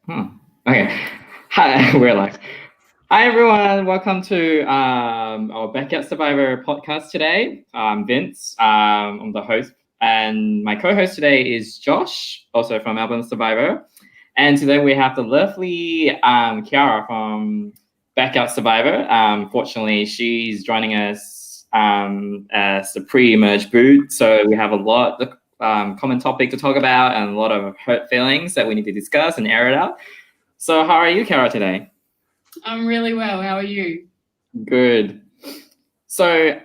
Okay. Hi, we're live. Hi, everyone. Welcome to our Backyard Survivor podcast today. I'm Vince. I'm the host, and my co-host today is Josh, also from Melbourne Survivor. And today we have the lovely Chiara from Backyard Survivor. Fortunately, she's joining us as the pre-merge boot, so we have a lot of common topic to talk about and a lot of hurt feelings that we need to discuss and air it out. So how are you, Chiara, today? I'm really well. How are you? Good. So,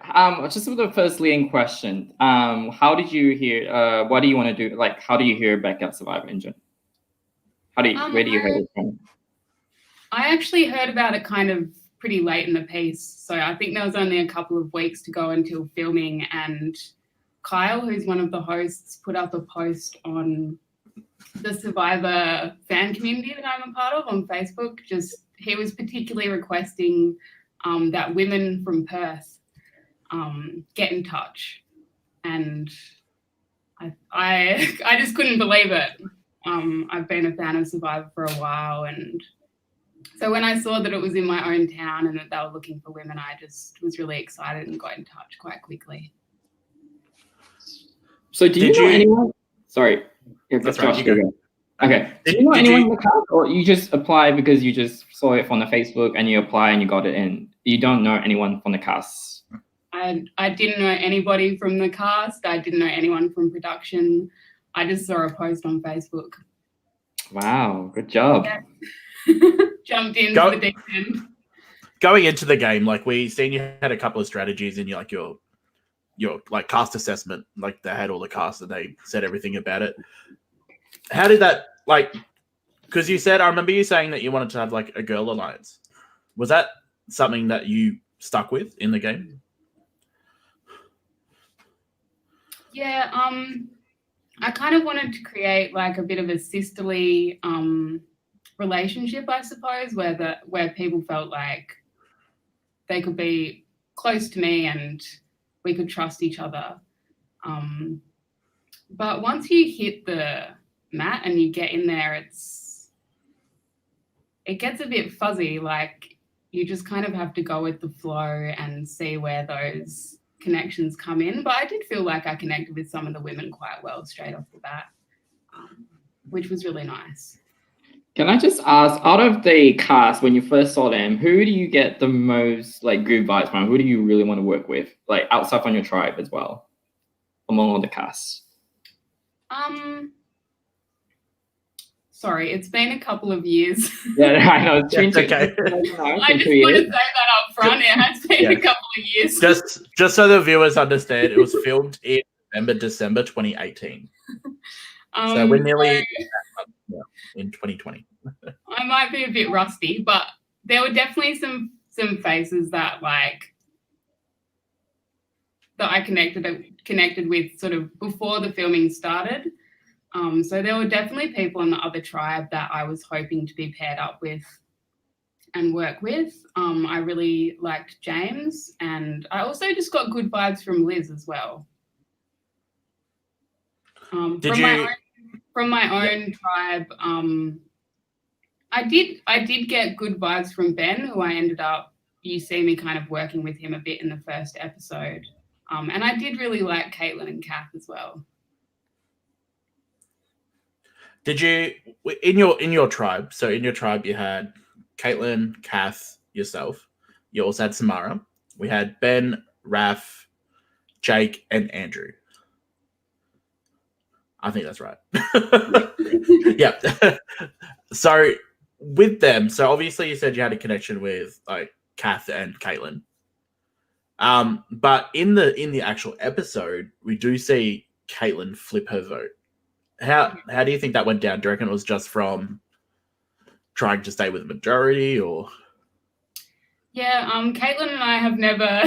just with the first leading question, how did you hear? What do you want to do? Like, how do you hear Backyard Survivor in general? Where do you hear it from? I actually heard about it kind of pretty late in the piece, so I think there was only a couple of weeks to go until filming, and Kyle, who's one of the hosts, put up a post on the Survivor fan community that I'm a part of on Facebook. He was particularly requesting that women from Perth get in touch, and I just couldn't believe it. I've been a fan of Survivor for a while, and so when I saw that it was in my own town and that they were looking for women, I just was really excited and got in touch quite quickly. So do you know anyone? Sorry. That's right. Okay. Do you know anyone in the cast, or you just apply because you just saw it from the Facebook and you apply and you got it in? You don't know anyone from the cast? I didn't know anybody from the cast. I didn't know anyone from production. I just saw a post on Facebook. Wow, good job. Yeah. Jumped into the deep end. Going into the game, like we seen you had a couple of strategies in your like cast assessment, like they had all the cast and they said everything about it. How did that, like, because I remember you saying that you wanted to have like a girl alliance. Was that something that you stuck with in the game? Yeah, I kind of wanted to create like a bit of a sisterly relationship, I suppose, where people felt like they could be close to me and we could trust each other. But once you hit the mat and you get in there, it gets a bit fuzzy. Like you just kind of have to go with the flow and see where those connections come in. But I did feel like I connected with some of the women quite well straight off the bat, which was really nice. Can I just ask, out of the cast, when you first saw them, who do you get the most like good vibes from? Who do you really want to work with, like outside from your tribe as well, among all the casts? Sorry, it's been a couple of years. Yeah, I know. It's okay. I just want to say that up front. It has been a couple of years. Just so the viewers understand, it was filmed in December 2018. So we're nearly in 2020. I might be a bit rusty, but there were definitely some faces that I connected with sort of before the filming started. So there were definitely people in the other tribe that I was hoping to be paired up with and work with. I really liked James, and I also just got good vibes from Liz as well. From my own tribe, I did get good vibes from Ben, who you see me kind of working with him a bit in the first episode. And I did really like Caitlin and Kath as well. Did you in your tribe? So in your tribe, you had Caitlin, Kath, yourself. You also had Samara. We had Ben, Raf, Jake, and Andrew. I think that's right. Yeah. So with them, so obviously you said you had a connection with like Kath and Caitlin. But in the actual episode, we do see Caitlin flip her vote. How do you think that went down? Do you reckon it was just from trying to stay with the majority, or? Yeah, Caitlin and I have never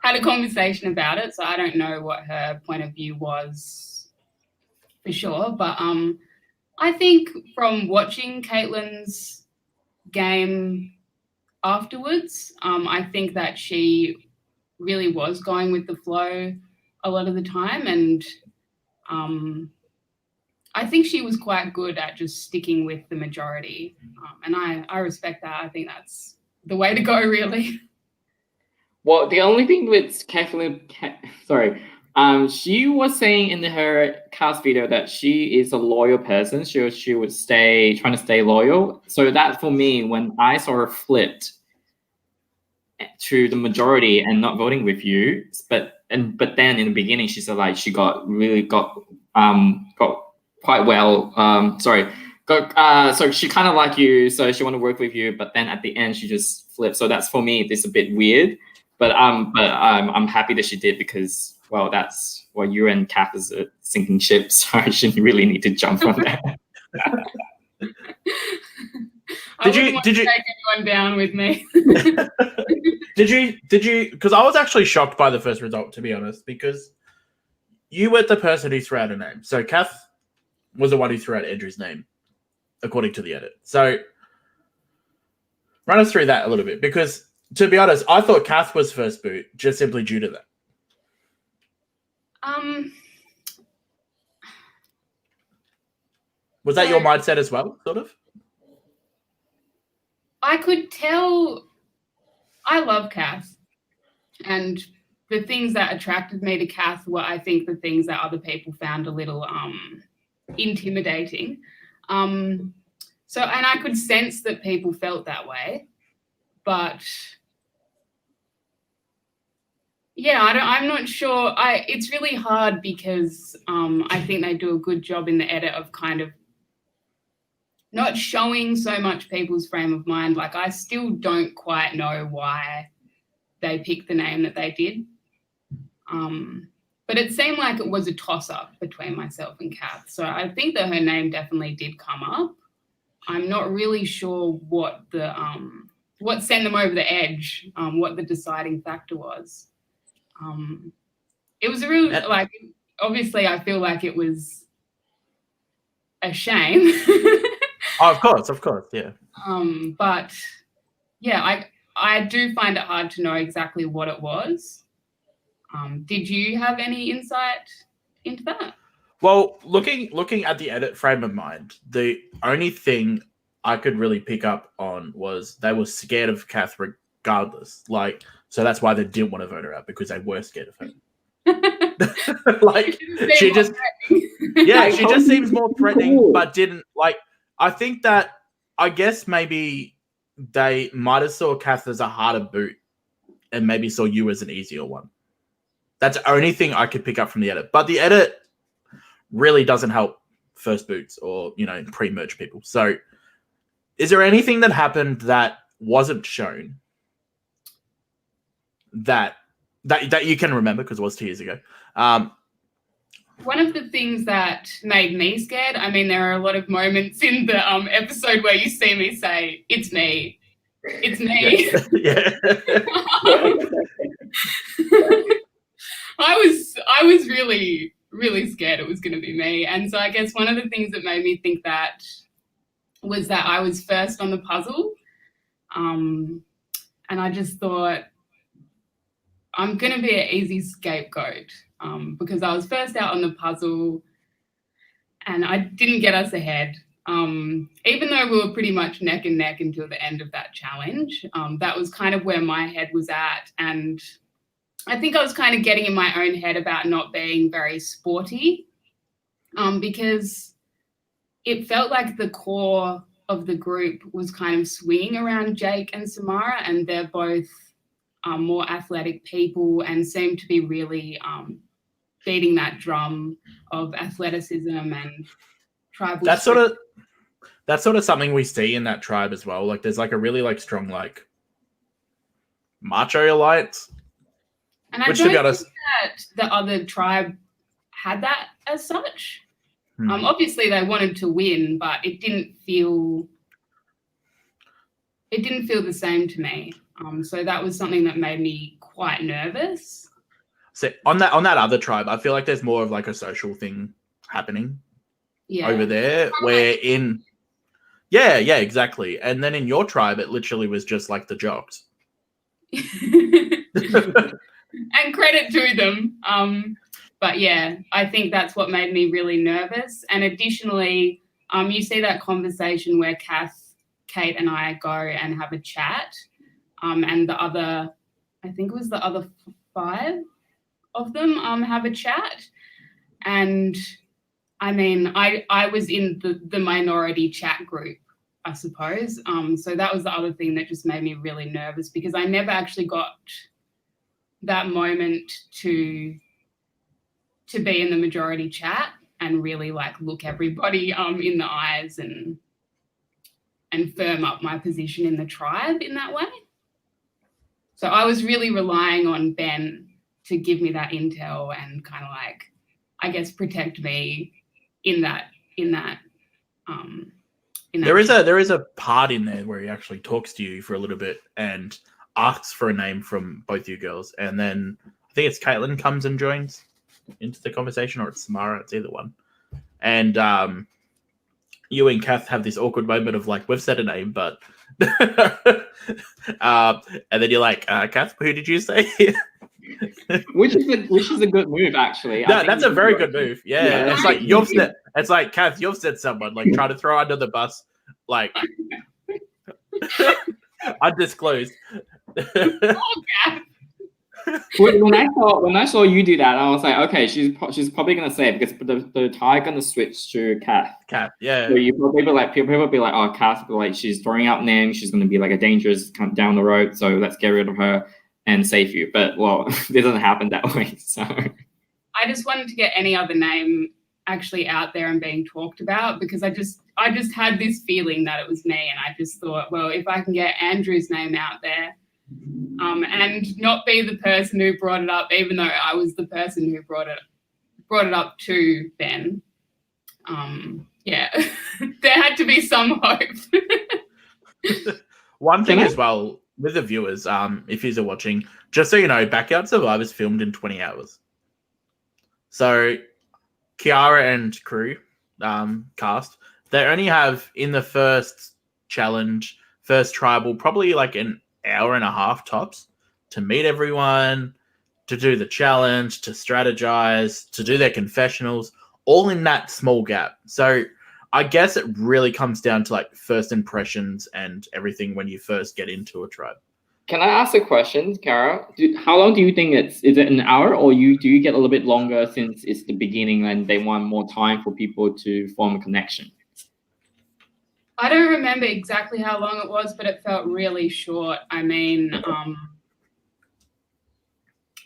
had a conversation about it, so I don't know what her point of view was for sure. But I think from watching Caitlin's game afterwards, I think that she really was going with the flow a lot of the time, and I think she was quite good at just sticking with the majority. And I respect that. I think that's the way to go, really. Well, the only thing with Kathleen, she was saying in her cast video that she is a loyal person. She would trying to stay loyal. So that for me, when I saw her flipped to the majority and not voting with you, but then in the beginning she said like she got quite well. So she kind of like you, so she want to work with you, but then at the end she just flipped. So that's for me, it's a bit weird. But I'm happy that she did because well, that's well, you and Kath is a sinking ship, so she really need to jump on that. Did you take anyone down with me? Did you? Because I was actually shocked by the first result, to be honest, because you were the person who threw out a name. So Kath was the one who threw out Andrew's name, according to the edit. So run us through that a little bit, because to be honest, I thought Kath was first boot just simply due to that. Was that your mindset as well, sort of? I could tell. I love Kath, and the things that attracted me to Kath were, I think, the things that other people found a little intimidating. And I could sense that people felt that way, but yeah, I'm not sure. It's really hard because I think they do a good job in the edit of kind of not showing so much people's frame of mind. Like, I still don't quite know why they picked the name that they did. But it seemed like it was a toss-up between myself and Kath. So I think that her name definitely did come up. I'm not really sure what sent them over the edge, what the deciding factor was. It was a real, like, obviously I feel like it was a shame. Oh, of course, yeah. But yeah, I do find it hard to know exactly what it was. Did you have any insight into that? Well, looking at the edit frame of mind, the only thing I could really pick up on was they were scared of Kath regardless. Like, so that's why they didn't want to vote her out, because they were scared of her. Like, she just seems more threatening, but didn't like. I think that, I guess maybe they might have saw Kath as a harder boot and maybe saw you as an easier one. That's the only thing I could pick up from the edit. But the edit really doesn't help first boots or, pre-merge people. So is there anything that happened that wasn't shown that you can remember, because it was 2 years ago? One of the things that made me scared, I mean, there are a lot of moments in the episode where you see me say, "It's me. It's me." Yeah. I was really, really scared it was going to be me. And so I guess one of the things that made me think that was that I was first on the puzzle. And I just thought, I'm going to be an easy scapegoat. Because I was first out on the puzzle and I didn't get us ahead. Even though we were pretty much neck and neck until the end of that challenge, that was kind of where my head was at. And I think I was kind of getting in my own head about not being very sporty, because it felt like the core of the group was kind of swinging around Jake and Samara, and they're both more athletic people and seem to be really beating that drum of athleticism and tribal. That's sort of something we see in that tribe as well. Like, there's like a really like strong like macho alliance. And I don't think that the other tribe had that as such. Obviously they wanted to win, but it didn't feel the same to me. So that was something that made me quite nervous. So on that other tribe, I feel like there's more of like a social thing happening over there, where exactly. And then in your tribe, it literally was just like the jocks. And credit to them. But yeah, I think that's what made me really nervous. And additionally, you see that conversation where Kate and I go and have a chat, and the other, I think it was the other 5 of them have a chat. And I mean, I was in the minority chat group, I suppose. So that was the other thing that just made me really nervous, because I never actually got that moment to be in the majority chat and really like look everybody in the eyes and firm up my position in the tribe in that way. So I was really relying on Ben to give me that intel and kind of like, I guess, protect me in that. There is a part in there where he actually talks to you for a little bit and asks for a name from both you girls, and then I think it's Caitlin comes and joins into the conversation, or it's Samara, it's either one. And you and Kath have this awkward moment of like, we've said a name, but and then you're like, Kath, who did you say? which is a good move, actually. No, that's a very good move. Yeah. It's like you've said, it's like, Kath, you've said someone, like try to throw under the bus, like undisclosed. When I saw you do that, I was like, okay, she's probably gonna say it, because the tie gonna switch to Kath. Kath, yeah. So you probably be like, people will be like, oh, Kath, like she's throwing out names, she's gonna be like a dangerous kind of down the road, so let's get rid of her and save you. But well, it doesn't happen that way. So I just wanted to get any other name actually out there and being talked about, because I just had this feeling that it was me, and I just thought, well, if I can get Andrew's name out there, and not be the person who brought it up, even though I was the person who brought it up to Ben. Yeah, there had to be some hope. One thing as well with the viewers, if you're watching, just so you know, Backyard Survivors filmed in 20 hours. So Chiara and crew cast, they only have in the first challenge, first tribal, probably like an hour and a half tops to meet everyone, to do the challenge, to strategize, to do their confessionals, all in that small gap. So I guess it really comes down to like first impressions and everything when you first get into a tribe. Can I ask a question, Chiara? How long do you think is it an hour, or do you get a little bit longer since it's the beginning and they want more time for people to form a connection? I don't remember exactly how long it was, but it felt really short. I mean,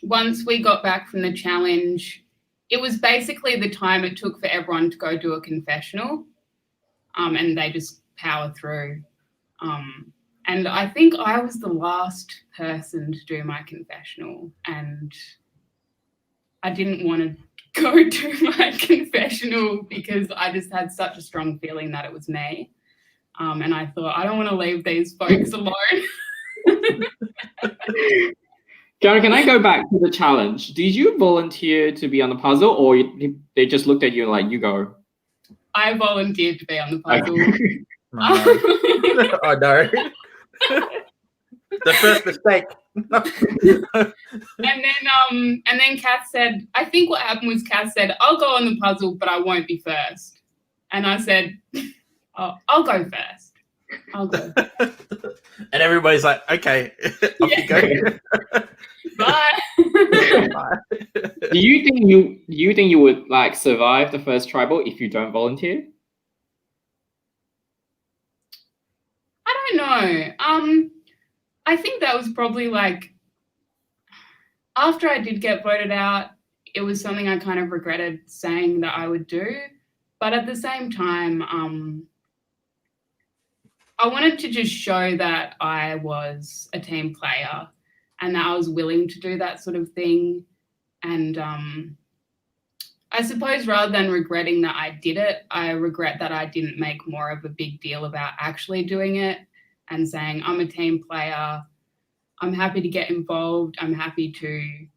once we got back from the challenge, it was basically the time it took for everyone to go do a confessional, and they just power through. And I think I was the last person to do my confessional, and I didn't want to go do my confessional because I just had such a strong feeling that it was me. And I thought, I don't want to leave these folks alone. Chiara, can I go back to the challenge? Did you volunteer to be on the puzzle, or they just looked at you like, you go? I volunteered to be on the puzzle. Oh no. The first mistake. And then Kath said, I think what happened was Kath said, I'll go on the puzzle, but I won't be first. And I said, oh, I'll go first. I'll go. And everybody's like, okay, off you go. Bye. Bye. Do you think you would like survive the first tribal if you don't volunteer? I don't know. I think that was probably like, after I did get voted out, it was something I kind of regretted saying that I would do. But at the same time, I wanted to just show that I was a team player and that I was willing to do that sort of thing. And I suppose rather than regretting that I did it, I regret that I didn't make more of a big deal about actually doing it and saying, I'm a team player, I'm happy to get involved, I'm happy to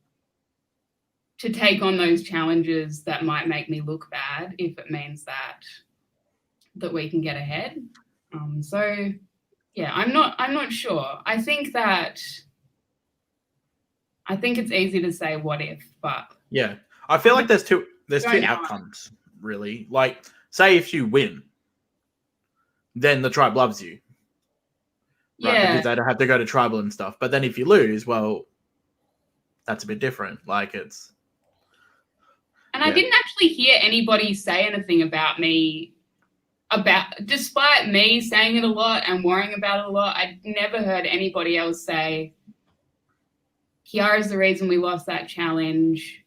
take on those challenges that might make me look bad if it means that we can get ahead. So yeah, I'm not sure. I think it's easy to say what if, but yeah, I feel like there's two Don't know. outcomes really. Like, say if you win, then the tribe loves you, right? Yeah. Because they don't have to go to tribal and stuff. But then if you lose, well, that's a bit different. Like it's. And I didn't actually hear anybody say anything about me. Despite me saying it a lot and worrying about it a lot, I never heard anybody else say, Chiara's the reason we lost that challenge.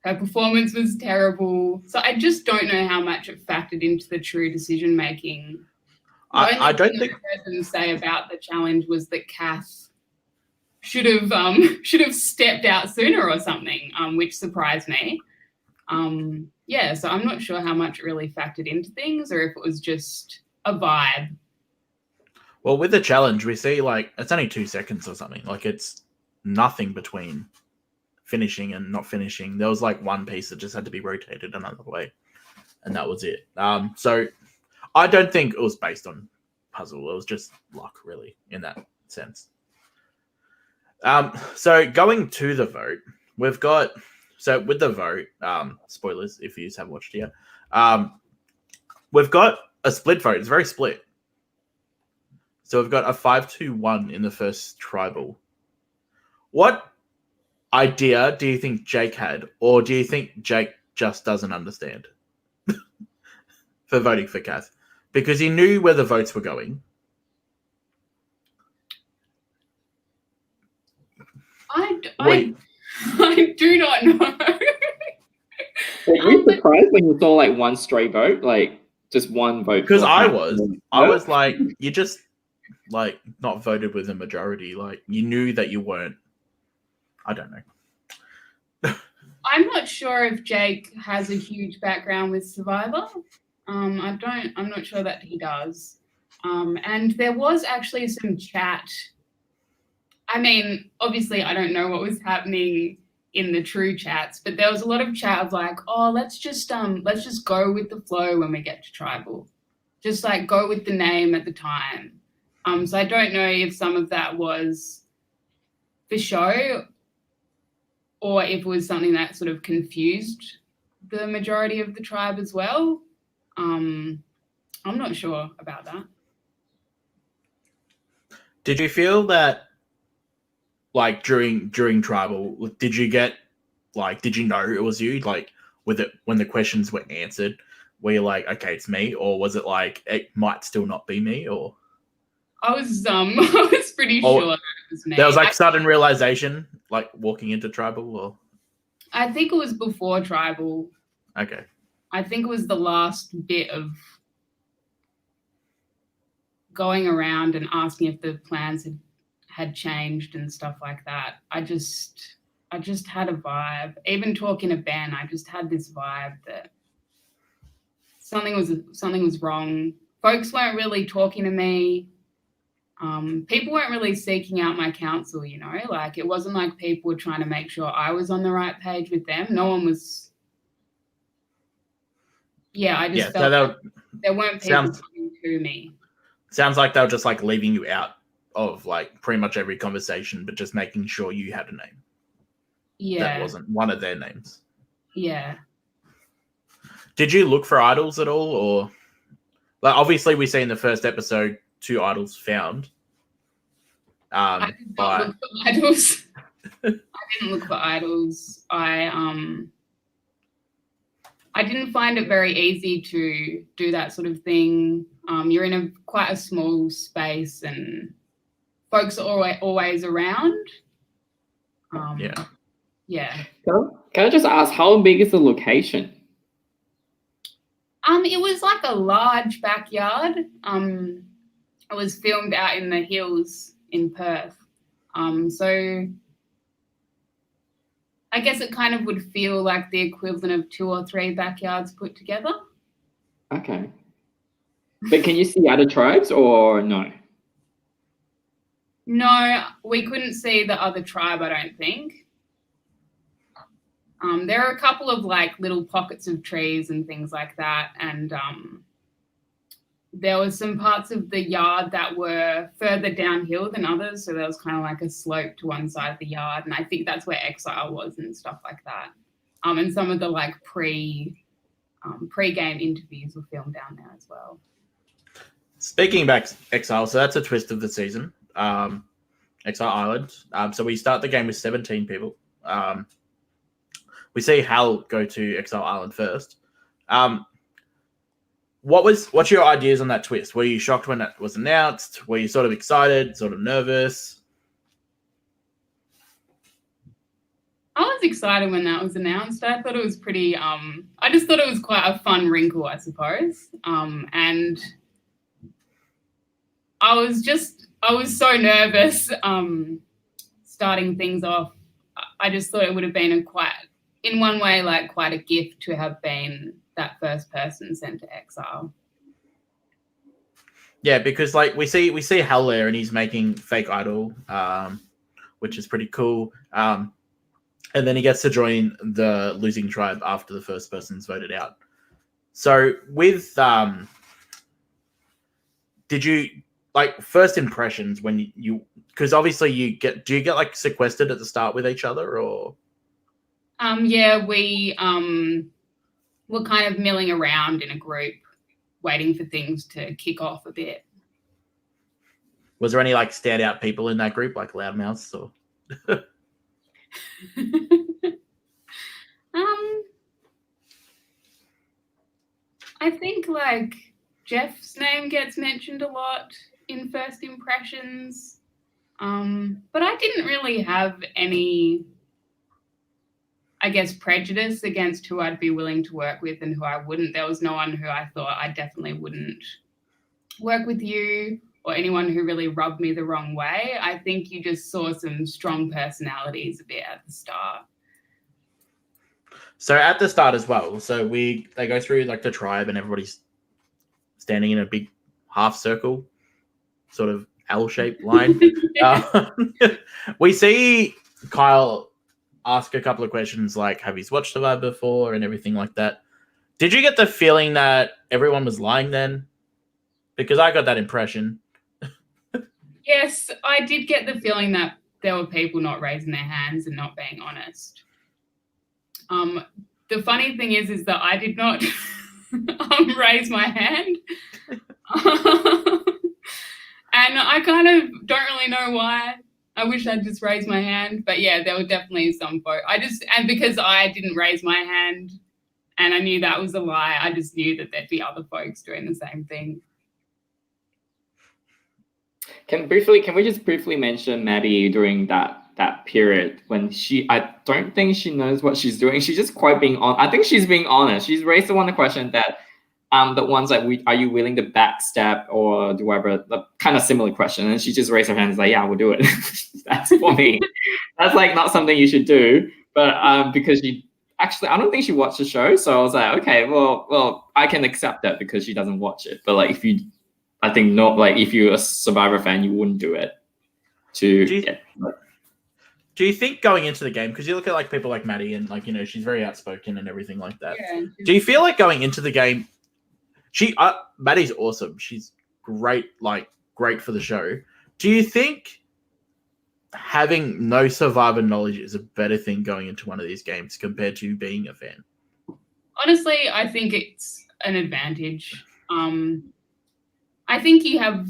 Her performance was terrible. So I just don't know how much it factored into the true decision making. I don't think I heard them say about the challenge was that Kath should have stepped out sooner or something, which surprised me. So I'm not sure how much it really factored into things or if it was just a vibe. Well, with the challenge, we see like it's only 2 seconds or something. Like it's nothing between finishing and not finishing. There was like one piece that just had to be rotated another way, and that was it. So I don't think it was based on puzzle. It was just luck, really, in that sense. So going to the vote, we've got. So with the vote, spoilers if you haven't watched it yet, we've got a split vote. It's very split. So we've got a 5-2-1 in the first tribal. What idea do you think Jake had, or do you think Jake just doesn't understand for voting for Kath? Because he knew where the votes were going. I do not know. Were you surprised when you saw like one stray vote, like just one vote? Because I was like, you just like not voted with a majority. Like you knew that you weren't. I don't know. I'm not sure if Jake has a huge background with Survivor. I'm not sure that he does. And there was actually some chat. I mean, obviously, I don't know what was happening in the true chats, but there was a lot of chat of like, oh, let's just go with the flow when we get to tribal. Just like go with the name at the time. So I don't know if some of that was for show or if it was something that sort of confused the majority of the tribe as well. I'm not sure about that. Did you feel that, like during tribal, did you get like, did you know it was you? Like with it when the questions were answered, were you like, okay, it's me, or was it like it might still not be me? Or I was I was pretty sure that it was me. There was like sudden realization, like walking into tribal, or I think it was before tribal. Okay. I think it was the last bit of going around and asking if the plans had changed and stuff like that. I just had a vibe. Even talking to Ben, I just had this vibe that something was wrong. Folks weren't really talking to me. People weren't really seeking out my counsel, you know, like it wasn't like people were trying to make sure I was on the right page with them. No one was. Yeah, I just felt like there weren't people coming to me. Sounds like they were just like leaving you out of like pretty much every conversation, but just making sure you had a name. Yeah. That wasn't one of their names. Yeah. Did you look for idols at all, or like obviously we see in the first episode 2 idols found. I did not look for idols. I didn't look for idols. I didn't find it very easy to do that sort of thing. You're in quite a small space and folks are always around. Yeah. Can I just ask, how big is the location? It was like a large backyard. It was filmed out in the hills in Perth. So I guess it kind of would feel like the equivalent of 2 or 3 backyards put together. Okay. But can you see other tribes or no? No, we couldn't see the other tribe, I don't think. There are a couple of like little pockets of trees and things like that. And there was some parts of the yard that were further downhill than others. So there was kind of like a slope to one side of the yard. And I think that's where Exile was and stuff like that. And some of the like pre-game interviews were filmed down there as well. Speaking about Exile, so that's a twist of the season. Exile Island. So we start the game with 17 people. We see Hal go to Exile Island first. What's your ideas on that twist? Were you shocked when that was announced? Were you sort of excited, sort of nervous? I was excited when that was announced. I thought it was pretty, I just thought it was quite a fun wrinkle, I suppose. And I was so nervous starting things off. I just thought it would have been in one way, like quite a gift to have been that first person sent to exile. Yeah, because like we see Hal there and he's making fake idol, which is pretty cool. And then he gets to join the losing tribe after the first person's voted out. So with did you like first impressions when you because obviously do you get like sequestered at the start with each other or? Yeah, we were kind of milling around in a group, waiting for things to kick off a bit. Was there any like standout people in that group, like loudmouths or? I think like Jeff's name gets mentioned a lot in first impressions, but I didn't really have any, I guess, prejudice against who I'd be willing to work with and who I wouldn't. There was no one who I thought I definitely wouldn't work with you or anyone who really rubbed me the wrong way. I think you just saw some strong personalities a bit at the start. So at the start as well, so they go through like the tribe and everybody's standing in a big half circle, sort of L-shaped line. We see Kyle ask a couple of questions like, have you watched Survivor before and everything like that. Did you get the feeling that everyone was lying then? Because I got that impression. Yes, I did get the feeling that there were people not raising their hands and not being honest. The funny thing is that I did not raise my hand. And I kind of don't really know why. I wish I'd just raised my hand. But yeah, there were definitely some folks. And because I didn't raise my hand and I knew that was a lie, I just knew that there'd be other folks doing the same thing. Can we just briefly mention Maddie during that period when I don't think she knows what she's doing. She's just quite being on. I think she's being honest. She's raised the one question that the ones like are you willing to backstab or do whatever, the kind of similar question, and she just raised her hand and is like, yeah, we'll do it. That's for me. That's like not something you should do, but because she actually, I don't think she watched the show, so I was like, okay, well, I can accept that because she doesn't watch it. But like I think not like if you're a Survivor fan, you wouldn't do it. Do you think going into the game, because you look at like people like Maddie and like, you know, she's very outspoken and everything like that. Yeah. Do you feel like going into the game, Maddie's awesome. She's great for the show. Do you think having no Survivor knowledge is a better thing going into one of these games compared to being a fan? Honestly, I think it's an advantage. I think you have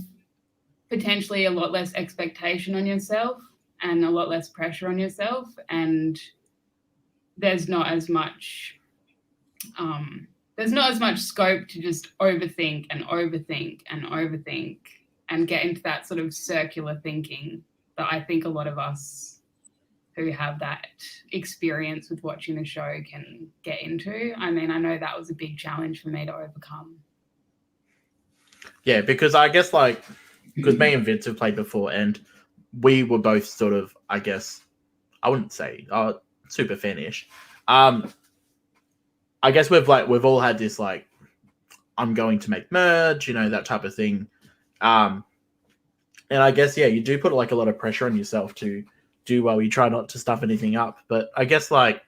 potentially a lot less expectation on yourself and a lot less pressure on yourself, and there's not as much scope to just overthink and get into that sort of circular thinking that I think a lot of us who have that experience with watching the show can get into. I mean, I know that was a big challenge for me to overcome. Yeah, because I guess because me and Vince have played before and we were both sort of, I guess, I wouldn't say super fan-ish. I guess we've all had this like, I'm going to make merge, you know, that type of thing. And I guess, yeah, you do put like a lot of pressure on yourself to do well. You try not to stuff anything up, but I guess like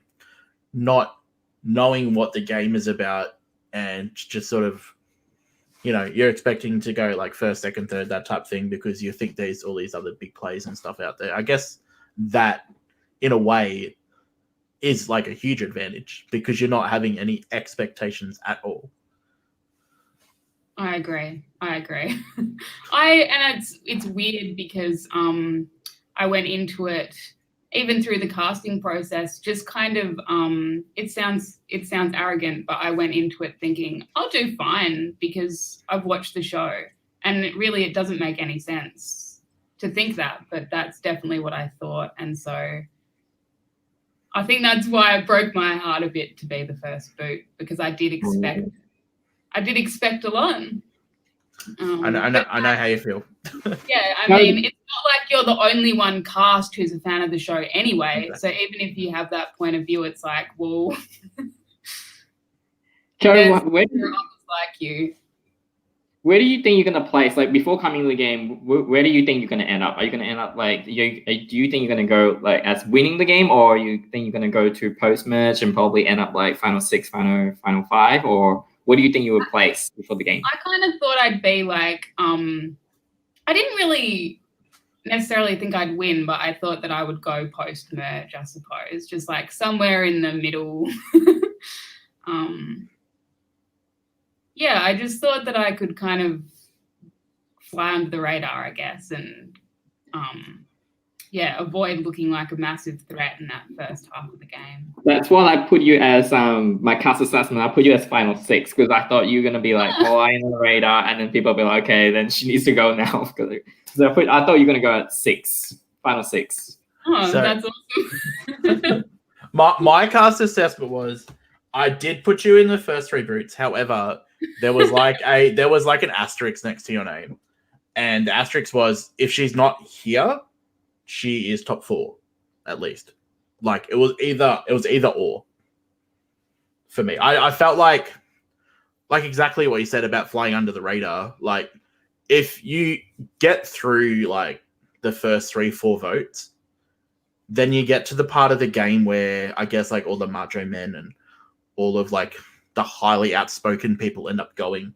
not knowing what the game is about and just sort of, you know, you're expecting to go like first, second, third, that type of thing because you think there's all these other big plays and stuff out there. I guess that, in a way, is like a huge advantage because you're not having any expectations at all. I agree. And it's weird because I went into it even through the casting process, just kind of it sounds arrogant, but I went into it thinking I'll do fine because I've watched the show, and it doesn't make any sense to think that, but that's definitely what I thought, and so I think that's why it broke my heart a bit to be the first boot, because I did expect a lot. I know how you feel. Yeah, I mean, it's not like you're the only one cast who's a fan of the show anyway. Exactly. So even if you have that point of view, it's like, well, Chiara, there's where others like you. do you think you're gonna place? Like before coming to the game, where do you think you're gonna end up? Are you gonna end up like do you think you're gonna go like as winning the game, or you think you're gonna go to post merge and probably end up like final 6, final 5, or what do you think you would place before the game? I kind of thought I'd be like, I didn't really necessarily think I'd win, but I thought that I would go post merge, I suppose, just like somewhere in the middle. Yeah, I just thought that I could kind of fly under the radar, I guess, and avoid looking like a massive threat in that first half of the game. That's why I put you as my cast assessment. I put you as final 6 because I thought you were gonna be like flying on the radar, and then people will be like, okay, then she needs to go now. So I thought you were gonna go at 6, final 6. Oh, So- that's awesome. My cast assessment was I did put you in the first 3 boots. However, there was like an asterisk next to your name, and the asterisk was if she's not here, she is top 4 at least. Like it was either or for me. I felt like exactly what you said about flying under the radar. Like if you get through like the first 3-4 votes, then you get to the part of the game where I guess like all the macho men and all of like the highly outspoken people end up going,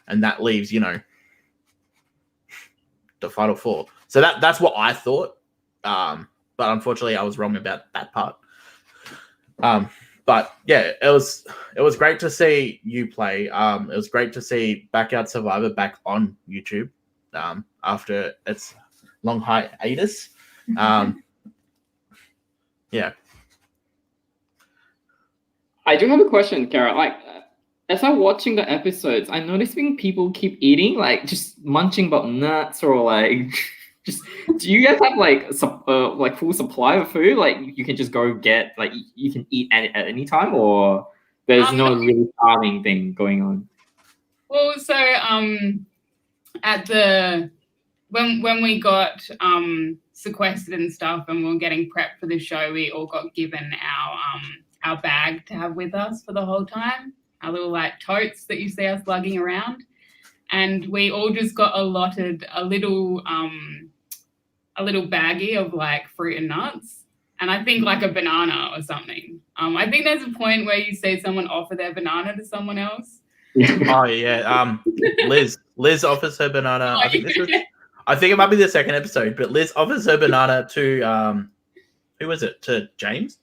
and that leaves, you know, the final 4. So that's what I thought. But unfortunately I was wrong about that part. But yeah, it was great to see you play. It was great to see Backyard Survivor back on YouTube after its long hiatus. Yeah. I do have a question, Chiara. Like, as I'm watching the episodes, I'm noticing people keep eating, like just munching about nuts or like just. Do you guys have like full supply of food? Like you can just go get like you can eat at any time, or there's no really starving thing going on. Well, so at the when we got sequestered and stuff, and we were getting prepped for the show, we all got given our bag to have with us for the whole time, our little like totes that you see us lugging around, and we all just got allotted a little baggie of like fruit and nuts, and I think like a banana or something. I think there's a point where you see someone offer their banana to someone else. Oh yeah. Liz offers her banana. Oh, I think it might be the second episode, but Liz offers her banana to who was it? To James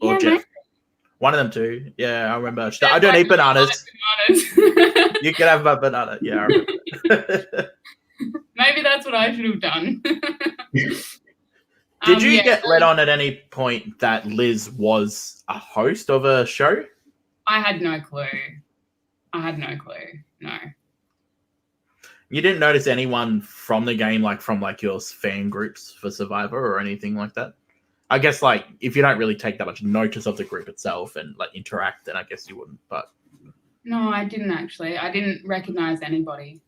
or Jeff? Maybe. One of them two. Yeah, I remember. I don't eat bananas. You can have my banana. Yeah, I remember. Maybe that's what I should have done. Did you get let on at any point that Liz was a host of a show? I had no clue. No. You didn't notice anyone from the game, like from like your fan groups for Survivor or anything like that? I guess like if you don't really take that much notice of the group itself and like interact, then I guess you wouldn't. But no, I didn't actually. I didn't recognize anybody.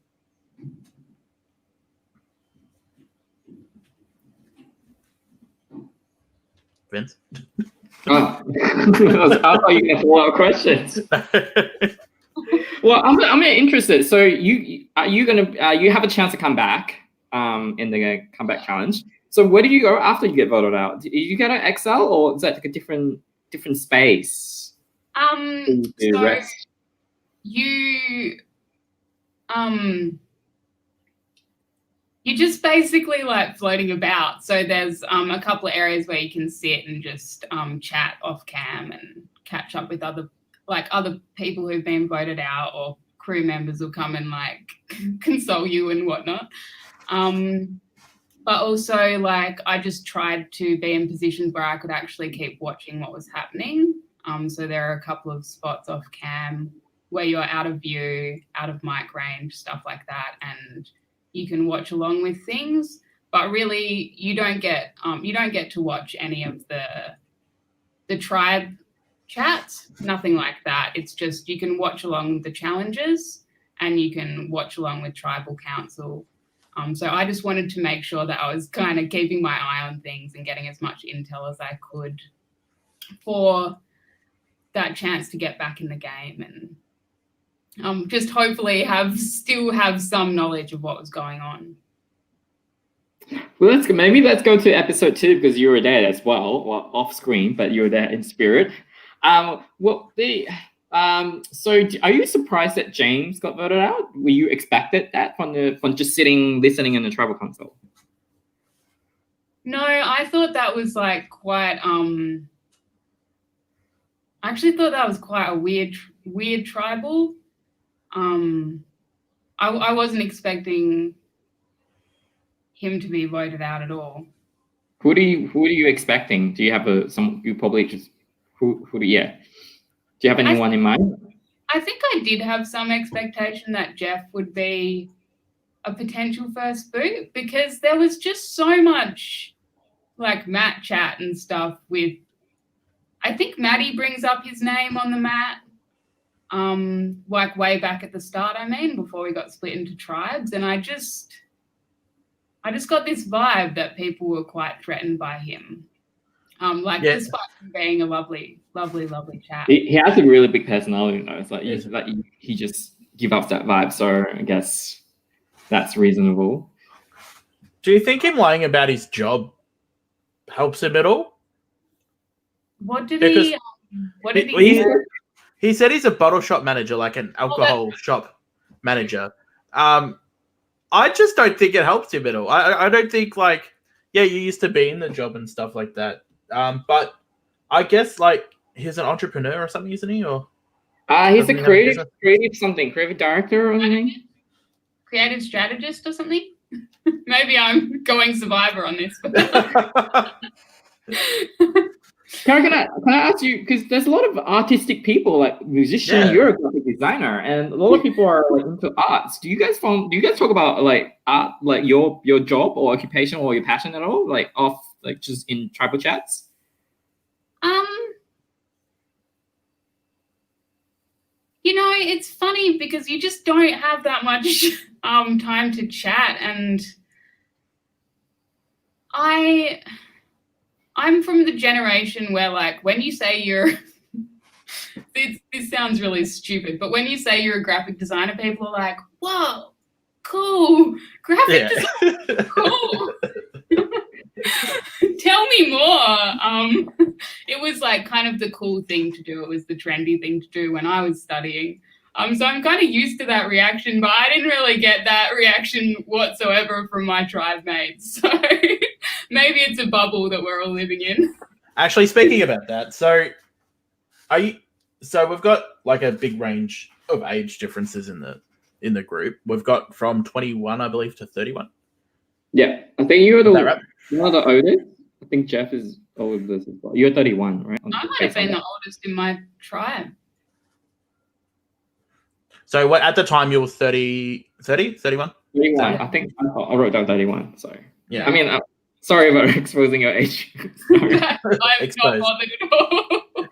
Vince? Oh. I thought you had a lot of questions. Well, I'm interested. So you have a chance to come back in the comeback challenge. So where do you go after you get voted out? Do you go to Excel, or is that like a different space? So you you're just basically like floating about. So there's a couple of areas where you can sit and just chat off cam and catch up with other people who've been voted out, or crew members will come and like console you and whatnot. But also, like, I just tried to be in positions where I could actually keep watching what was happening. So there are a couple of spots off cam where you're out of view, out of mic range, stuff like that, and you can watch along with things. But really, you don't get to watch any of the tribe chats, nothing like that. It's just you can watch along with the challenges, and you can watch along with tribal council. So I just wanted to make sure that I was kind of keeping my eye on things and getting as much intel as I could for that chance to get back in the game, and just hopefully still have some knowledge of what was going on. Well, let's go to episode 2, because you were there as well, off screen, but you were there in spirit. So are you surprised that James got voted out? Were you expected that from just listening in the tribal council? No, I thought that was like quite. I actually thought that was quite a weird tribal. I wasn't expecting him to be voted out at all. Who are you expecting? Do you have you probably just who do you have anyone in mind? I think I did have some expectation that Jeff would be a potential first boot, because there was just so much like mat chat and stuff with, I think Maddie brings up his name on the mat, like way back at the start, before we got split into tribes. And I just got this vibe that people were quite threatened by him. Despite him being a lovely chap. He has a really big personality, though. It's like, he just gives off that vibe. So I guess that's reasonable. Do you think him lying about his job helps him at all? What did he say? He said he's a bottle shop manager, like an alcohol shop manager. I just don't think it helps him at all. I don't think, like, you used to be in the job and stuff like that. But I guess, like, he's an entrepreneur or something, isn't he? Or he's a creative director or something. Creative strategist or something. Maybe I'm going Survivor on this. Can I ask you, because there's a lot of artistic people, like musician, you're a graphic designer, and a lot of people are like into arts. Do you guys talk about like art, like your job or occupation or your passion at all, like just in tribal chats? It's funny because you just don't have that much time to chat, and I'm from the generation where, like, when you say this sounds really stupid, but when you say you're a graphic designer, people are like, whoa, cool, graphic designer, cool. Tell me more. It was like kind of the cool thing to do. It was the trendy thing to do when I was studying. So I'm kind of used to that reaction, but I didn't really get that reaction whatsoever from my tribe mates. So maybe it's a bubble that we're all living in. Actually, speaking about that, so we've got like a big range of age differences in the group. We've got from 21, I believe, to 31. Yeah, I think you're right? one of the oldest. I think Jeff is older as well. You're 31, right? I might have been the oldest in my tribe. So at the time you were 31? 31. I think I wrote down 31. So yeah. I mean, sorry about exposing your age. I'm not bothered at all.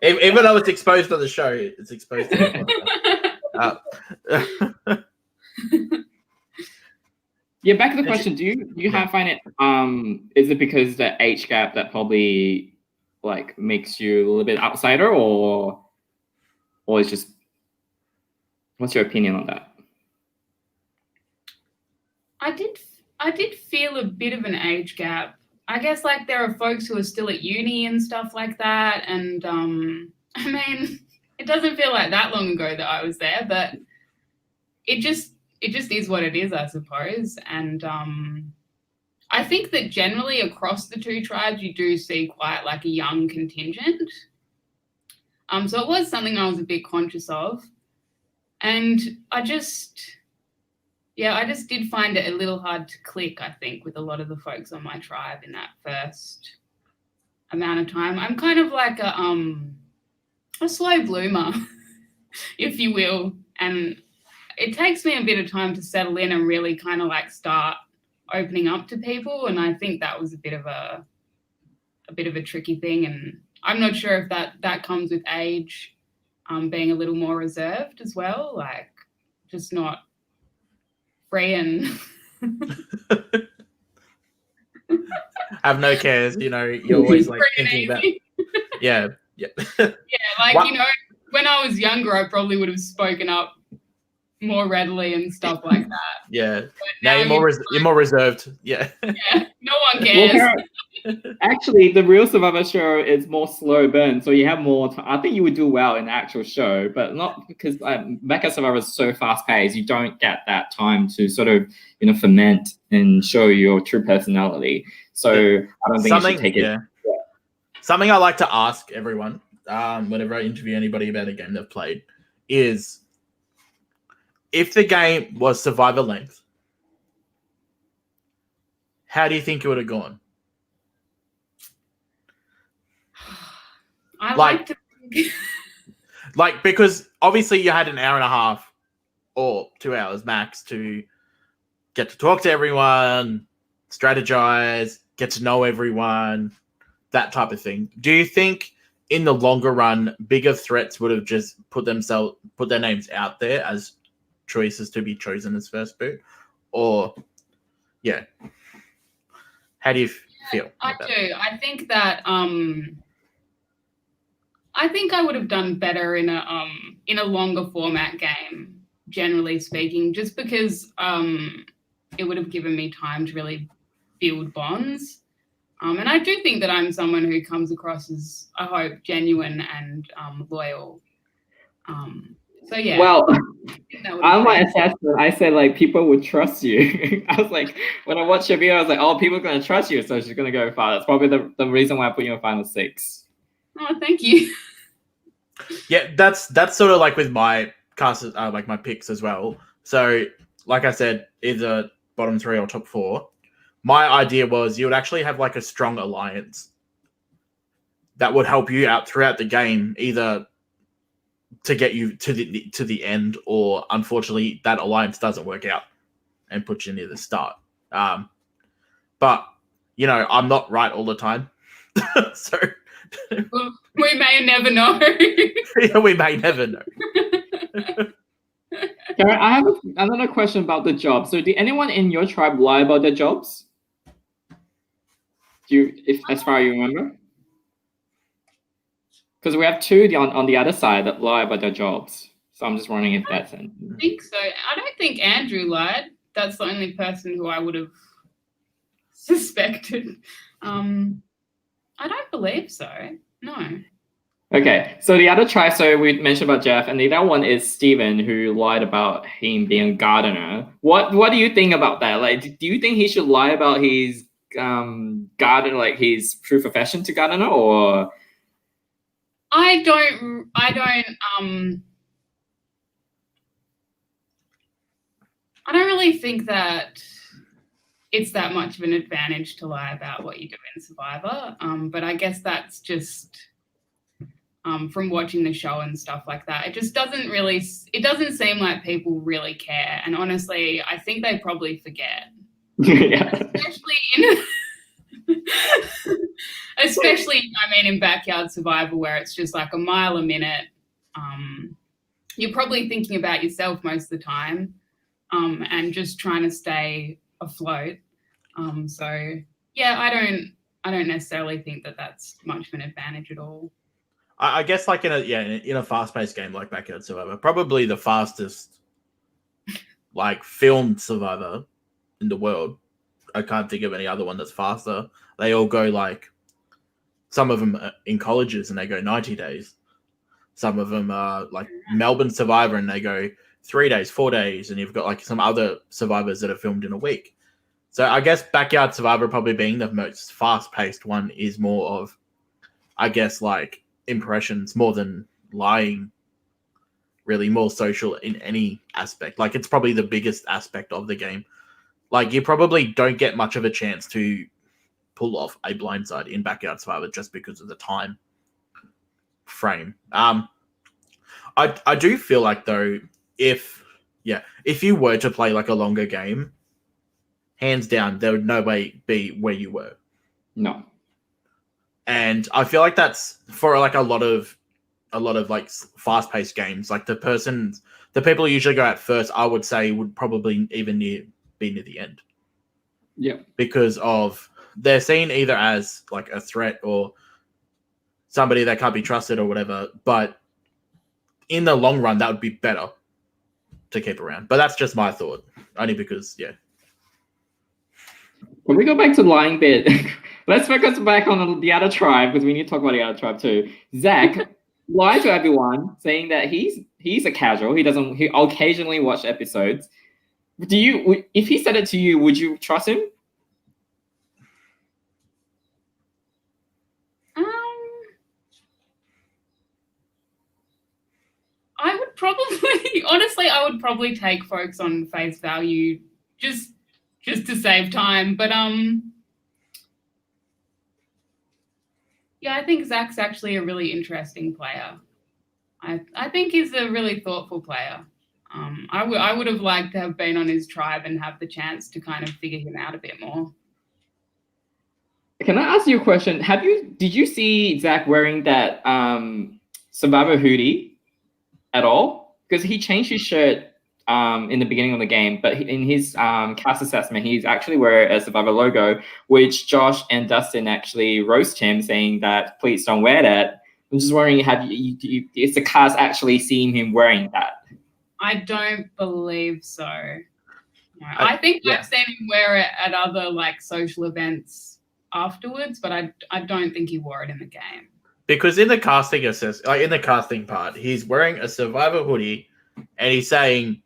Even though it's exposed on the show, it's exposed. Yeah, back to the question. Do you find it? Is it because the age gap that probably like makes you a little bit outsider, or it's just? What's your opinion on that? I did feel a bit of an age gap. I guess like there are folks who are still at uni and stuff like that, and it doesn't feel like that long ago that I was there, but it just is what it is, I suppose. And I think that generally across the two tribes, you do see quite like a young contingent. So it was something I was a bit conscious of. And I just did find it a little hard to click, I think, with a lot of the folks on my tribe in that first amount of time. I'm kind of like a slow bloomer, if you will. And it takes me a bit of time to settle in and really kind of like start opening up to people. And I think that was a bit of a tricky thing. And I'm not sure if that comes with age, being a little more reserved as well, like just not free and have no cares. You're always like thinking about. Yeah. like when I was younger, I probably would have spoken up more readily and stuff like that. Yeah. Now you're more reserved. Yeah. Yeah. No one cares. Actually, the real Survivor show is more slow burn, so you have more time. I think you would do well in the actual show, but not because Becca Survivor is so fast paced. You don't get that time to sort of ferment and show your true personality. So I don't think you should take it. Yeah. Something I like to ask everyone whenever I interview anybody about a game they've played is, if the game was Survivor length, how do you think it would have gone? I like to like, because obviously you had an hour and a half or 2 hours max to get to talk to everyone, strategize, get to know everyone, that type of thing. Do you think in the longer run, bigger threats would have just put their names out there as choices to be chosen as first boot? Or how do you feel? I do. I think that I think I would have done better in a longer format game, generally speaking, just because it would have given me time to really build bonds. And I do think that I'm someone who comes across as, I hope, genuine and loyal. So yeah. Well, on my assessment, I said like people would trust you. I was like, when I watched your video, I was like, oh, people are gonna trust you, so she's gonna go far. That's probably the reason why I put you in final 6. Oh, thank you. Yeah, that's sort of like with my cast, like my picks as well. So, like I said, either bottom 3 or top 4. My idea was you would actually have like a strong alliance that would help you out throughout the game, either to get you to the end, or unfortunately that alliance doesn't work out and puts you near the start. But I'm not right all the time, so we may never know. We may never know. Chiara, I have another question about the job. So, did anyone in your tribe lie about their jobs? As far as you remember? Because we have 2 on the other side that lie about their jobs. So I'm just wondering if that's it. I think so. I don't think Andrew lied. That's the only person who I would have suspected. I don't believe so. No. Okay, so the other tribe, so we mentioned about Jeff, and the other one is Steven, who lied about him being a gardener. What do you think about that? Like, do you think he should lie about his garden, like his true profession to gardener, or? I don't really think that it's that much of an advantage to lie about what you do in Survivor. But I guess that's just from watching the show and stuff like that. It just it doesn't seem like people really care. And honestly, I think they probably forget. Yeah. Especially, in backyard survival where it's just like a mile a minute. You're probably thinking about yourself most of the time, and just trying to stay afloat. So yeah, I don't necessarily think that that's much of an advantage at all. I guess like in a fast-paced game like Backyard Survivor, probably the fastest like filmed Survivor in the world. I can't think of any other one that's faster. They all go like, some of them are in colleges and they go 90 days. Some of them are like Melbourne Survivor and they go 3 days, 4 days, and you've got like some other Survivors that are filmed in a week. So I guess Backyard Survivor probably being the most fast-paced one is more of, I guess, like impressions more than lying. Really more social in any aspect. Like it's probably the biggest aspect of the game. Like you probably don't get much of a chance to pull off a blindside in Backyard Survivor just because of the time frame. I do feel like though, if you were to play like a longer game, hands down, there would no way be where you were. No. And I feel like that's for like a lot of like fast-paced games. Like the people who usually go out first, I would say would probably even be near the end. Yeah. Because of they're seen either as like a threat or somebody that can't be trusted or whatever. But in the long run, that would be better to keep around. But that's just my thought. Only because, yeah. When we go back to the lying bit, let's focus back on the other tribe because we need to talk about the other tribe too. Zach lied to everyone saying that he's a casual. He occasionally watch episodes. If he said it to you, would you trust him? I would probably take folks on face value just to save time. But yeah, I think Zach's actually a really interesting player. I think he's a really thoughtful player. I would have liked to have been on his tribe and have the chance to kind of figure him out a bit more. Can I ask you a question? Did you see Zach wearing that Survivor hoodie at all? Because he changed his shirt in the beginning of the game, but in his cast assessment, he's actually wearing a Survivor logo, which Josh and Dustin actually roast him, saying that please don't wear that. I'm just wondering, is the cast actually seeing him wearing that? I don't believe so. No, I think I've seen him wear it at other like social events afterwards, but I don't think he wore it in the game. Because in the casting in the casting part, he's wearing a Survivor hoodie, and he's saying,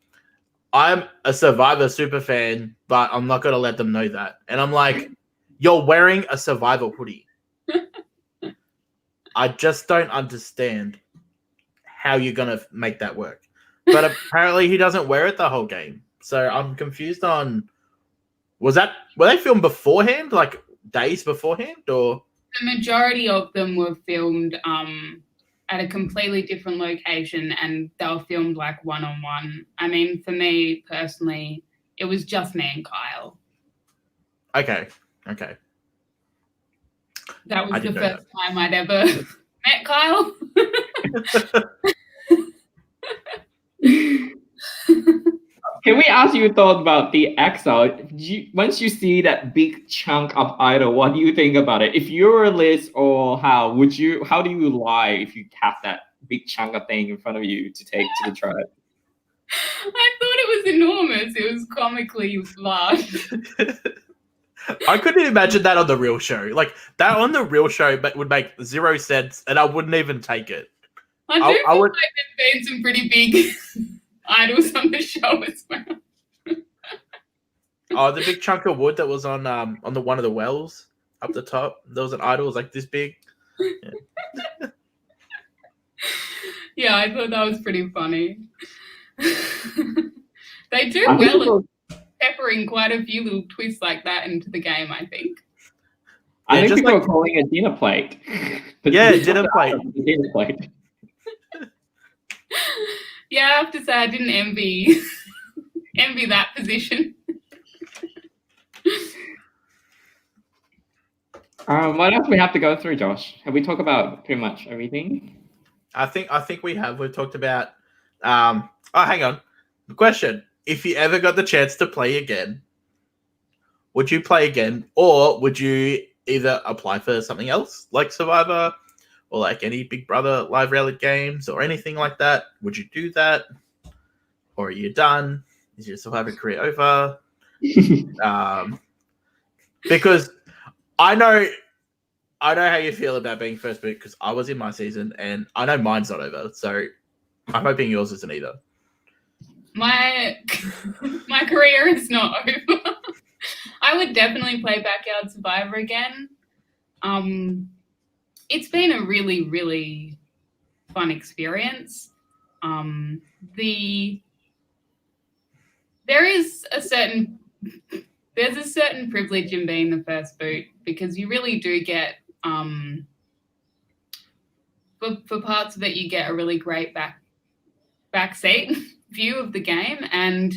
"I'm a Survivor super fan, but I'm not going to let them know that." And I'm like, "You're wearing a Survivor hoodie." I just don't understand how you're going to make that work. But apparently he doesn't wear it the whole game. So I'm confused on, were they filmed beforehand, like days beforehand, or? The majority of them were filmed at a completely different location, and they were filmed like one-on-one. I mean, for me personally, it was just me and Kyle. Okay. That was the first time I'd ever met Kyle. Can we ask you a thought about the exile? Once you see that big chunk of idol, what do you think about it? If you were Liz or how do you lie if you have that big chunk of thing in front of you to take to the tribe? I thought it was enormous. It was comically large. I couldn't imagine that on the real show. Like that on the real show, but would make 0 sense, and I wouldn't even take it. I feel like there's been some pretty big idols on the show as well. Oh, the big chunk of wood that was on the one of the wells up the top. There was an idol was like this big. Yeah. Yeah, I thought that was pretty funny. They do well at peppering quite a few little twists like that into the game, I think. I think people are calling it dinner plate. Yeah, dinner plate. Dinner plate. Yeah, I have to say I didn't envy that position. What else we have to go through, Josh? Have we talked about pretty much everything? I think we have. We've talked about. Oh, hang on. The question: if you ever got the chance to play again, would you play again, or would you either apply for something else like Survivor, or like any Big Brother live reality games, or anything like that? Would you do that, or are you done? Is your Survivor career over? Because I know how you feel about being first boot because I was in my season and I know mine's not over. So I'm hoping yours isn't either. My career is not over. I I would definitely play Backyard Survivor again. It's been a really, really fun experience. There's a certain privilege in being the first boot, because you really do get for parts of it, you get a really great backseat view of the game, and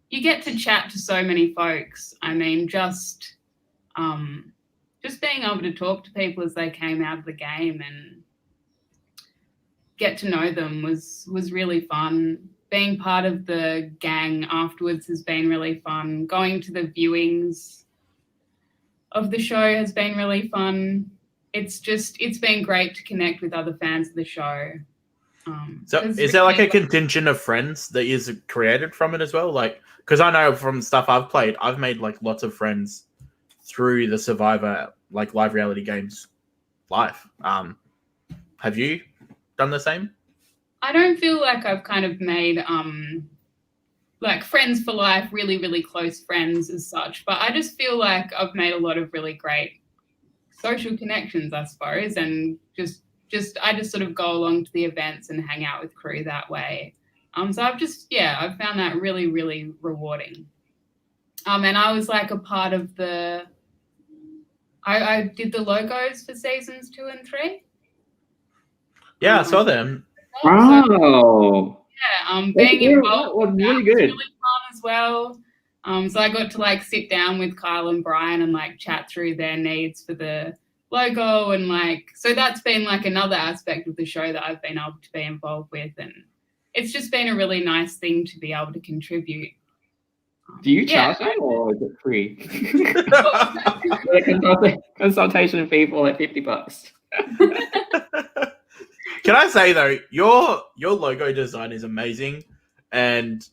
you get to chat to so many folks. I mean, just being able to talk to people as they came out of the game and get to know them was really fun. Being part of the gang afterwards has been really fun. Going to the viewings of the show has been really fun. It's been great to connect with other fans of the show. So is there like a contingent of friends that is created from it as well? Like, because I know from stuff I've played, I've made like lots of friends through the Survivor, like live reality games live. Have you done the same? I don't feel like I've kind of made like friends for life, really, really close friends as such, but I just feel like I've made a lot of really great social connections, I suppose, and I just sort of go along to the events and hang out with crew that way. So I've found that really, really rewarding. And I was like a part of I did the logos for seasons 2 and 3. Yeah, I saw them. Wow. Being involved that was really was good. really fun as well. So I got to like sit down with Kyle and Brian and like chat through their needs for the logo, and like, so that's been like another aspect of the show that I've been able to be involved with, and it's just been a really nice thing to be able to contribute. Do you charge them, or is it free? The consultation fee for like $50. Can I say though, your logo design is amazing, and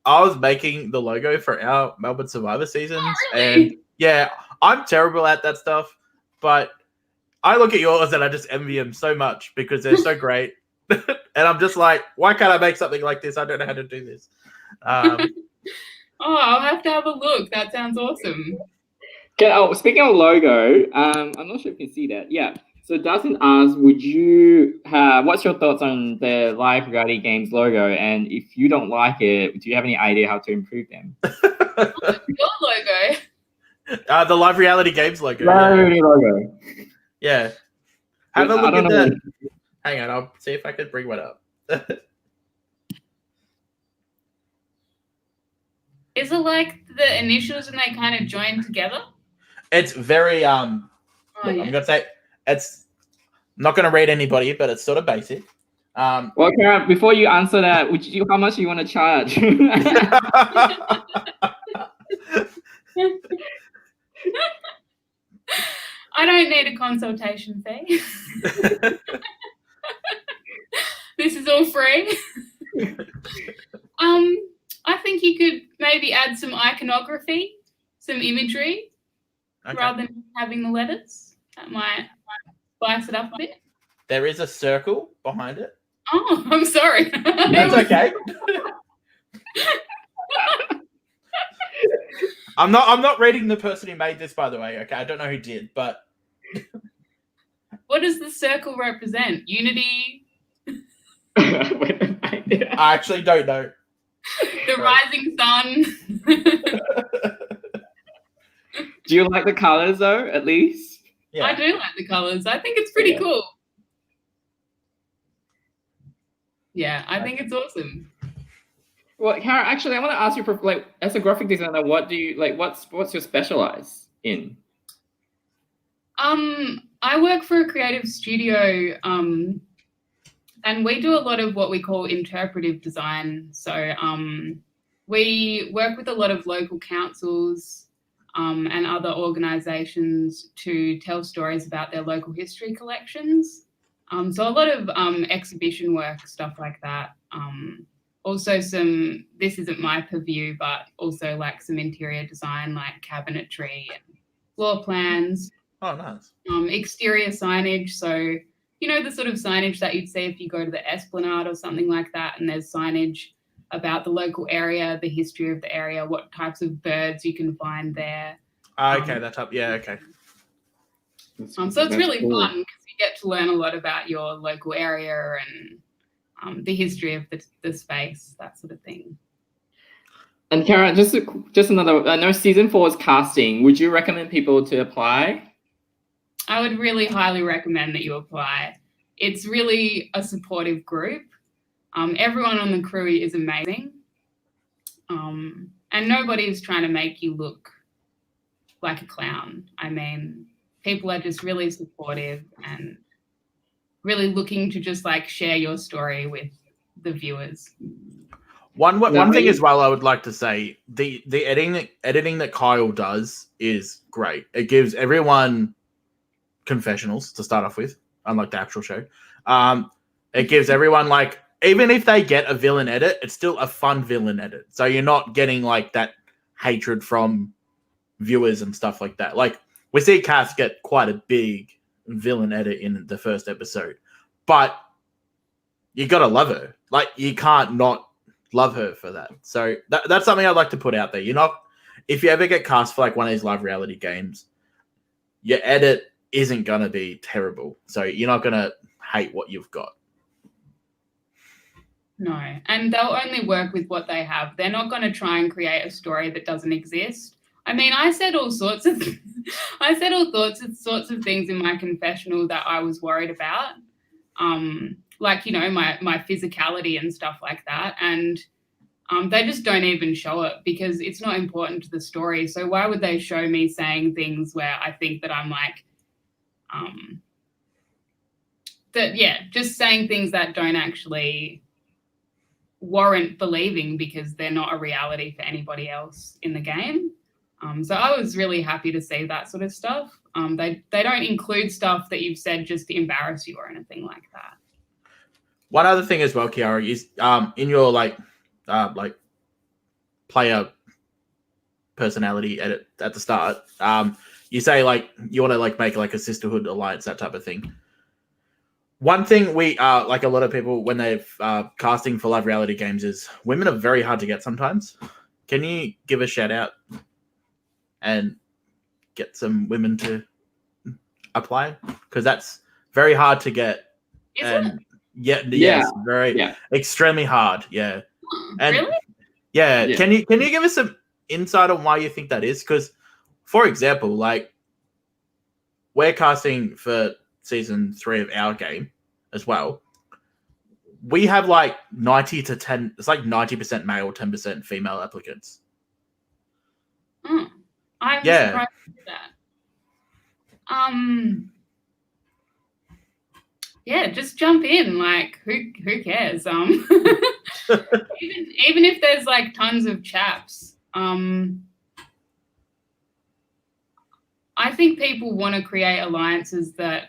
I was making the logo for our Melbourne Survivor seasons, really? and yeah, I'm terrible at that stuff, but I look at yours and I just envy them so much because they're so great, and I'm just like, why can't I make something like this? I don't know how to do this. I'll have to have a look. That sounds awesome. Okay, speaking of logo, I'm not sure if you can see that. Yeah. So Dustin asked, what's your thoughts on the live reality games logo? And if you don't like it, do you have any idea how to improve them? Your logo? The live reality games logo. Logo. Yeah. Have a look at that. Hang on, I'll see if I can bring one up. Is it like the initials and they kind of join together? It's very I'm gonna say it's not gonna read anybody, but it's sort of basic. Well, Chiara, before you answer that, how much do you want to charge? I don't need a consultation fee. This is all free. I think you could maybe add some iconography, some imagery, rather than having the letters. That might spice it up a bit. There is a circle behind it. Oh, I'm sorry. That's okay. I'm not reading the person who made this, by the way. Okay, I don't know who did, but what does the circle represent? Unity? I actually don't know. The rising sun. Do you like the colors though, at least? Yeah. I do like the colors. I think it's pretty cool. Yeah, I think it's awesome. Well, Chiara, actually, I want to ask you, for as a graphic designer, what do you like? What's your specialize in? I work for a creative studio, and we do a lot of what we call interpretive design. So we work with a lot of local councils and other organisations to tell stories about their local history collections. So a lot of exhibition work, stuff like that. Also this isn't my purview, but also like some interior design, like cabinetry and floor plans. Oh, nice. Exterior signage. So, you know, the sort of signage that you'd see if you go to the Esplanade or something like that, and there's signage about the local area, the history of the area, what types of birds you can find there. Okay, that's up. Yeah, okay. So it's really fun because you get to learn a lot about your local area and the history of the space, that sort of thing. And Chiara, just another. I know season 4 is casting. Would you recommend people to apply? I would really highly recommend that you apply. It's really a supportive group. Everyone on the crew is amazing. And nobody is trying to make you look like a clown. I mean, people are just really supportive and really looking to just like share your story with the viewers. One thing as well I would like to say, the editing that Kyle does is great. It gives everyone confessionals to start off with, unlike the actual show. It gives everyone like, even if they get a villain edit, it's still a fun villain edit. So you're not getting like that hatred from viewers and stuff like that. Like we see Cass get quite a big villain edit in the first episode, but you gotta love her. Like you can't not love her for that. So that's something I'd like to put out there. You're not, if you ever get cast for like one of these live reality games, your edit isn't gonna be terrible. So you're not gonna hate what you've got. No, and they'll only work with what they have. They're not going to try and create a story that doesn't exist. I mean, I said all sorts of things in my confessional that I was worried about, like my physicality and stuff like that, and they just don't even show it because it's not important to the story. So why would they show me saying things where I think that I'm like, just saying things that don't actually warrant believing because they're not a reality for anybody else in the game. So I was really happy to see that sort of stuff. They don't include stuff that you've said just to embarrass you or anything like that. One other thing as well, Chiara, is in your like player personality edit at the start, you say like you want to like make like a sisterhood alliance, that type of thing. One thing we like a lot of people when they're casting for live reality games is women are very hard to get sometimes. Can you give a shout out and get some women to apply? Because that's very hard to get. Is and it? Yes, extremely hard. Yeah. And really? Yeah. Can you give us some insight on why you think that is? Because, for example, like we're casting for season 3 of our game as well. We have like 90 to 10. It's like 90% male, 10% female applicants. I'm surprised with that. Yeah, just jump in. Like, who cares? Even if there's like tons of chaps, I think people want to create alliances that,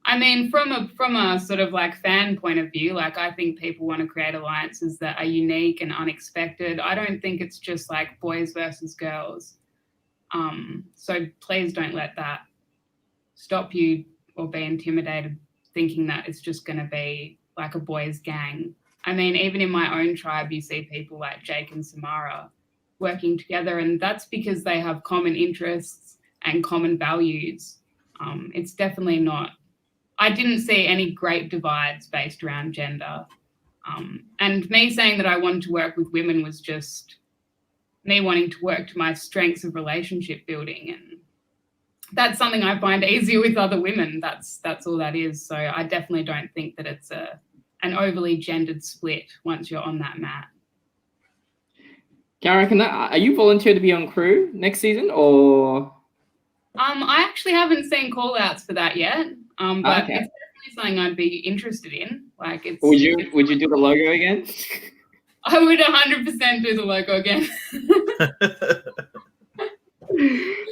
I mean, from a sort of like fan point of view, like I think people want to create alliances that are unique and unexpected. I don't think it's just like boys versus girls. So please don't let that stop you or be intimidated thinking that it's just going to be like a boys gang. I mean, even in my own tribe, you see people like Jake and Samara working together, and that's because they have common interests and common values. It's definitely not, I didn't see any great divides based around gender. And me saying that I wanted to work with women was just me wanting to work to my strengths of relationship building, and that's something I find easier with other women. That's all that is. So I definitely don't think that it's an overly gendered split once you're on that mat. Chiara, are you volunteered to be on crew next season or? I actually haven't seen call outs for that yet. But it's definitely something I'd be interested in. Like, would you do the logo again? I would 100% do the logo again.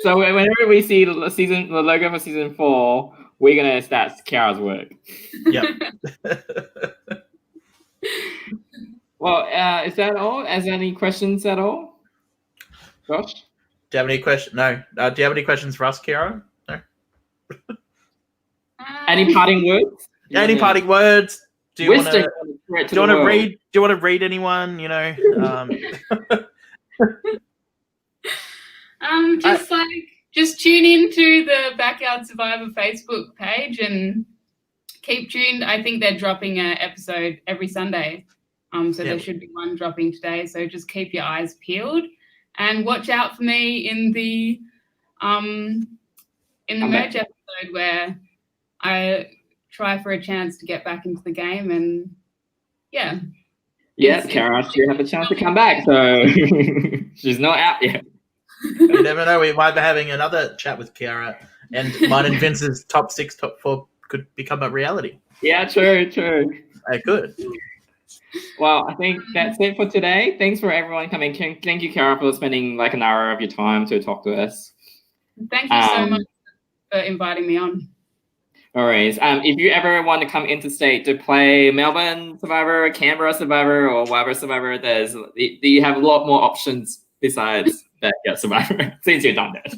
So whenever we see the logo for season 4, we're gonna start Chiara's work. Yep. Well, is that all? Is there any questions at all, Josh? Do you have any questions? No. Do you have any questions for us, Chiara? No. Any parting words? Any parting words? Do you want to read? Do you want to read anyone? You know. just tune into the Backyard Survivor Facebook page and keep tuned. I think they're dropping an episode every Sunday. So there should be one dropping today. So just keep your eyes peeled and watch out for me in the merge episode where I try for a chance to get back into the game. And yeah. Yeah, Chiara, she have a chance to come back, so she's not out yet. You never know. We might be having another chat with Chiara, and mine and Vince's top 6, top 4 could become a reality. Yeah, true. Good. Well, I think that's it for today. Thanks for everyone coming. Thank you, Chiara, for spending like an hour of your time to talk to us. Thank you so much for inviting me on. No worries. If you ever want to come interstate to play Melbourne Survivor, Canberra Survivor, or whatever Survivor, you have a lot more options besides Backyard Survivor since you've done that.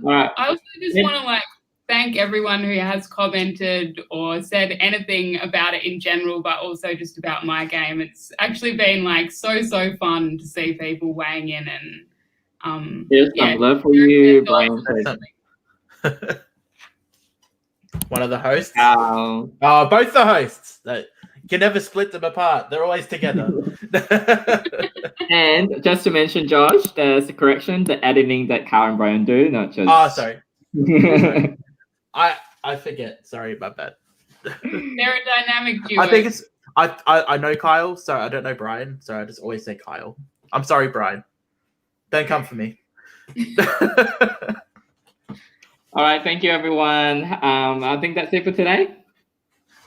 Right. I also just want to thank everyone who has commented or said anything about it in general, but also just about my game. It's actually been so fun to see people weighing in and Here's some love for you, Brian. One of the hosts. Oh, both the hosts. You can never split them apart. They're always together. And just to mention, Josh, there's a correction: the editing that Carl and Brian do, not just. Oh, sorry. I forget. Sorry about that. They're a dynamic duo. I think it's. I know Kyle, so I don't know Brian, so I just always say Kyle. I'm sorry, Brian. Don't come for me. All right, thank you, everyone. I think that's it for today.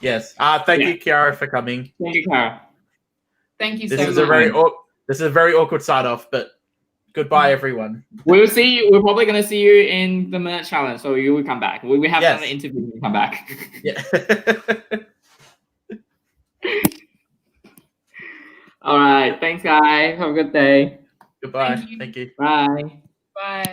Yes. Thank you, Chiara, for coming. Thank you, Chiara. Thank you This so is much. this is a very awkward sign off, but goodbye, everyone. We'll see you. We're probably going to see you in the merch challenge, so you will come back. We have another interview when you come back. Yeah. All right. Thanks, guys. Have a good day. Goodbye. Thank you. Bye. Bye.